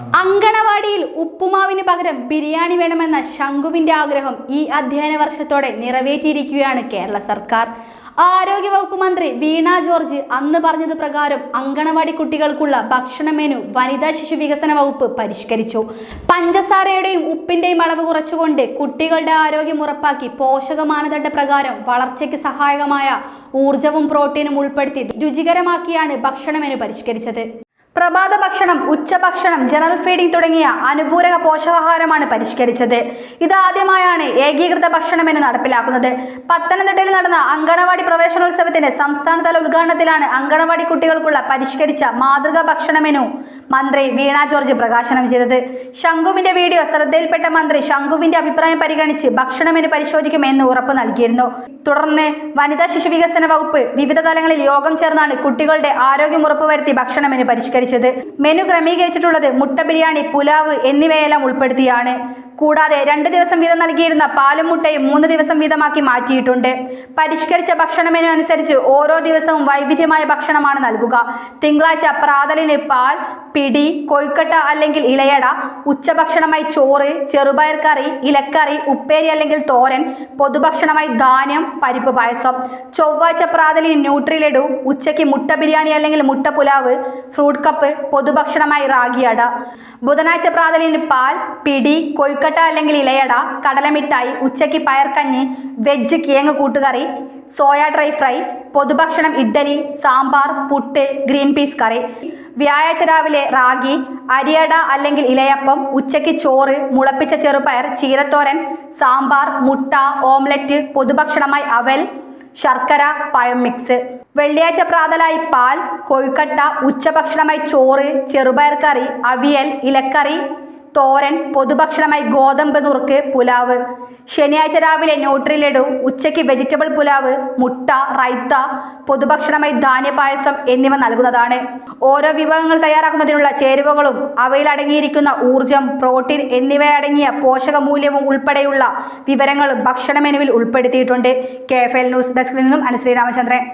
അങ്കണവാടിയിൽ ഉപ്പുമാവിന് പകരം ബിരിയാണി വേണമെന്ന ശംഖുവിന്റെ ആഗ്രഹം ഈ അധ്യയന വർഷത്തോടെ നിറവേറ്റിയിരിക്കുകയാണ് കേരള സർക്കാർ. ആരോഗ്യവകുപ്പ് മന്ത്രി വീണ ജോർജ് അന്ന് പറഞ്ഞത് പ്രകാരം അങ്കണവാടി കുട്ടികൾക്കുള്ള ഭക്ഷണ മെനു വനിതാ ശിശു വികസന വകുപ്പ് പരിഷ്കരിച്ചു. പഞ്ചസാരയുടെയും ഉപ്പിന്റെയും അളവ് കുറച്ചുകൊണ്ട് കുട്ടികളുടെ ആരോഗ്യം ഉറപ്പാക്കി പോഷക മാനദണ്ഡ പ്രകാരം വളർച്ചയ്ക്ക് സഹായകമായ ഊർജവും പ്രോട്ടീനും ഉൾപ്പെടുത്തി രുചികരമാക്കിയാണ് ഭക്ഷണ മെനു പരിഷ്കരിച്ചത്. പ്രഭാത ഭക്ഷണം, ഉച്ചഭക്ഷണം, ജനറൽ ഫീഡിംഗ് തുടങ്ങിയ അനുപൂരക പോഷകാഹാരമാണ് പരിഷ്കരിച്ചത്. ഇതാദ്യമായാണ് ഏകീകൃത ഭക്ഷണ മെനു നടപ്പിലാക്കുന്നത്. പത്തനംതിട്ടയിൽ നടന്ന അങ്കണവാടി പ്രവേശനോത്സവത്തിന്റെ സംസ്ഥാനതല ഉദ്ഘാടനത്തിലാണ് അങ്കണവാടി കുട്ടികൾക്കുള്ള പരിഷ്കരിച്ച മാതൃകാ ഭക്ഷണ മെനു മന്ത്രി വീണ ജോർജ് പ്രകാശനം ചെയ്തത്. ശംഖുവിന്റെ വീഡിയോ ശ്രദ്ധയിൽപ്പെട്ട മന്ത്രി ശംഖുവിന്റെ അഭിപ്രായം പരിഗണിച്ച് ഭക്ഷണ മെനു പരിശോധിക്കുമെന്ന് ഉറപ്പ് നൽകിയിരുന്നു. തുടർന്ന് വനിതാ ശിശു വികസന വകുപ്പ് വിവിധ തലങ്ങളിൽ യോഗം ചേർന്നാണ് കുട്ടികളുടെ ആരോഗ്യം ഉറപ്പുവരുത്തി ഭക്ഷണ മെനു പരിഷ്കരിച്ചത്. മെനു ക്രമീകരിച്ചിട്ടുള്ളത് മുട്ട ബിരിയാണി, പുലാവ് എന്നിവയെല്ലാം ഉൾപ്പെടുത്തിയാണ്. കൂടാതെ 2 ദിവസം വീതം നൽകിയിരുന്ന പാലും മുട്ടയും 3 ദിവസം വീതമാക്കി മാറ്റിയിട്ടുണ്ട്. പരിഷ്കരിച്ച ഭക്ഷണ മെനു അനുസരിച്ച് ഓരോ ദിവസവും വൈവിധ്യമായ ഭക്ഷണമാണ് നൽകുക. തിങ്കളാഴ്ച പ്രാതലിന് പാൽ, പിടി, കൊഴുക്കട്ട അല്ലെങ്കിൽ ഇലയട, ഉച്ചഭക്ഷണമായി ചോറ്, ചെറുപയർ കറി, ഇലക്കറി, ഉപ്പേരി അല്ലെങ്കിൽ തോരൻ, പൊതുഭക്ഷണമായി ധാന്യം, പരിപ്പ് പായസം. ചൊവ്വാഴ്ച പ്രാതലിന് ന്യൂട്രി ലഡു, ഉച്ചയ്ക്ക് മുട്ട ബിരിയാണി അല്ലെങ്കിൽ മുട്ട പുലാവ്, ഫ്രൂട്ട് കപ്പ്, പൊതുഭക്ഷണമായി റാഗി അട. ബുധനാഴ്ച പ്രാതലിന് പാൽ, പിടി, കൊഴുക്കട്ട അല്ലെങ്കിൽ ഇലയട, കടലമിഠായി, ഉച്ചയ്ക്ക് പയർക്കഞ്ഞി, വെജ് കിഴങ്ങ് കൂട്ടുകറി, സോയ ഡ്രൈ ഫ്രൈ, പൊതുഭക്ഷണം idli, sambar, puttu, green peas curry. വ്യാഴാഴ്ച രാവിലെ റാഗി, അരിയട അല്ലെങ്കിൽ ഇലയപ്പം, ഉച്ചയ്ക്ക് ചോറ്, മുളപ്പിച്ച ചെറുപയർ, ചീരത്തോരൻ, സാമ്പാർ, മുട്ട, ഓംലെറ്റ്, പൊതുഭക്ഷണമായി അവൽ, ശർക്കര, പഴം മിക്സ്. വെള്ളിയാഴ്ച പ്രാതലായി പാൽ, കൊഴുക്കട്ട, ഉച്ചഭക്ഷണമായി ചോറ്, ചെറുപയർ കറി, അവിയൽ, ഇലക്കറി, തോരൻ, പൊതുഭക്ഷണമായി ഗോതമ്പ് നുറുക്ക്, പുലാവ്. ശനിയാഴ്ച രാവിലെ ന്യൂട്രി ലഡു, ഉച്ചയ്ക്ക് വെജിറ്റബിൾ പുലാവ്, മുട്ട, റൈത്ത, പൊതുഭക്ഷണമായി ധാന്യപായസം എന്നിവ നൽകുന്നതാണ്. ഓരോ വിഭവങ്ങൾ തയ്യാറാക്കുന്നതിനുള്ള ചേരുവകളും അവയിൽ അടങ്ങിയിരിക്കുന്ന ഊർജം, പ്രോട്ടീൻ എന്നിവയടങ്ങിയ പോഷകമൂല്യവും ഉൾപ്പെടെയുള്ള വിവരങ്ങളും ഭക്ഷണ മെനുവിൽ ഉൾപ്പെടുത്തിയിട്ടുണ്ട്. KFL ന്യൂസ് ഡെസ്കിൽ നിന്നും അനുശ്രീ രാമചന്ദ്രൻ.